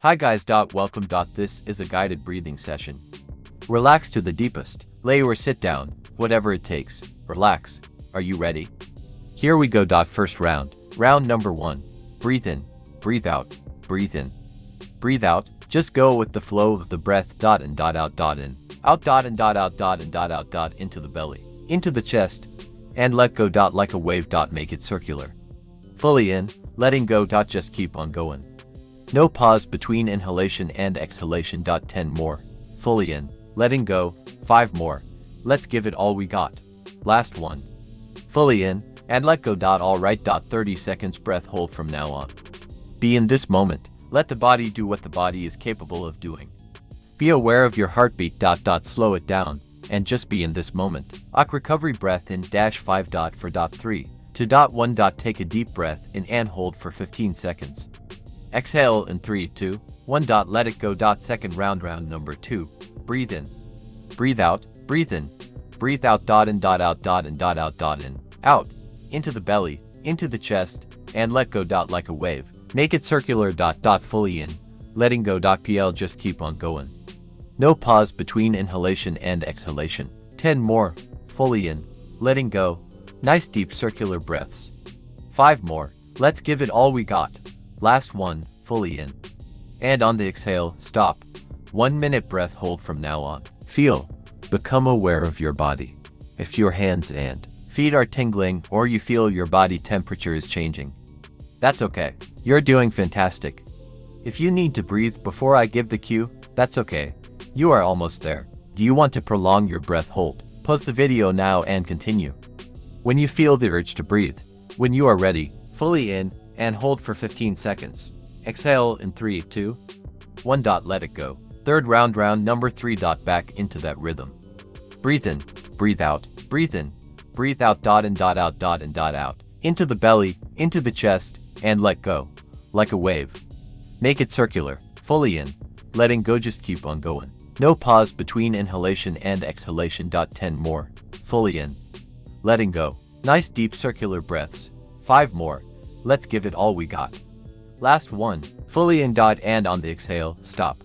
Hi guys. Welcome. This is a guided breathing session. Relax to the deepest. Lay or sit down, whatever it takes. Relax. Are you ready? Here we go. First round. Round number 1. Breathe in, breathe out, breathe in, breathe out. Just go with the flow of the breath. In, out, in, out, and out, into the belly, into the chest, and let go. Like a wave. Make it circular. Fully in, letting go. Just keep on going. No pause between inhalation and exhalation. 10 more. Fully in, letting go. 5 more. Let's give it all we got. Last one. Fully in, and let go. Alright. 30 seconds breath hold from now on. Be in this moment. Let the body do what the body is capable of doing. Be aware of your heartbeat. Slow it down, and just be in this moment. Recovery breath in. 5 for 3 to 1. Take a deep breath in and hold for 15 seconds. Exhale in 3, 2, 1. Let it go. Second round. Round number 2. Breathe in, breathe out, breathe in, breathe out. In, out, in, out, into the belly, into the chest, and let go. Like a wave. Make it circular. Fully in, letting go. PL just keep on going. No pause between inhalation and exhalation. 10 more. Fully in, letting go. Nice deep circular breaths. 5 more. Let's give it all we got. Last one. Fully in, and on the exhale, stop. 1 minute breath hold from now on. Feel. Become aware of your body. If your hands and feet are tingling or you feel your body temperature is changing, that's okay. You're doing fantastic. If you need to breathe before I give the cue, that's okay. You are almost there. Do you want to prolong your breath hold? Pause the video now and continue. When you feel the urge to breathe, when you are ready, fully in and hold for 15 seconds. Exhale in 3, 2, 1. Let it go. Third round. Round number 3. Back into that rhythm. Breathe in, breathe out, breathe in, breathe out. In, out, into the belly, into the chest, and let go. Like a wave. Make it circular. Fully in, letting go. Just keep on going. No pause between inhalation and exhalation. 10 more. Fully in, letting go. Nice deep circular breaths. 5 more. Let's give it all we got. Last one. Fully in. And on the exhale, stop.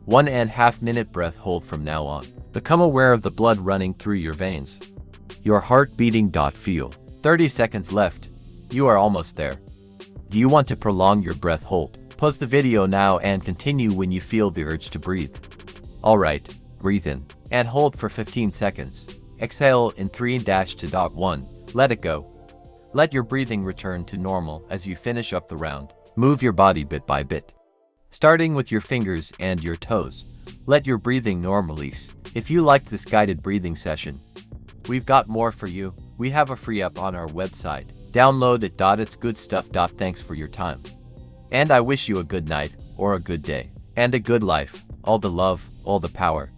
1.5 minute breath hold from now on. Become aware of the blood running through your veins. Your heart beating. Feel. 30 seconds left. You are almost there. Do you want to prolong your breath hold? Pause the video now and continue when you feel the urge to breathe. Alright, breathe in and hold for 15 seconds. Exhale in 3, 2, 1. Let it go. Let your breathing return to normal as you finish up the round. Move your body bit by bit, starting with your fingers and your toes. Let your breathing normalize. If you liked this guided breathing session, we've got more for you. We have a free app on our website. Download it. It's good stuff. Thanks for your time. And I wish you a good night, or a good day, and a good life. All the love, all the power.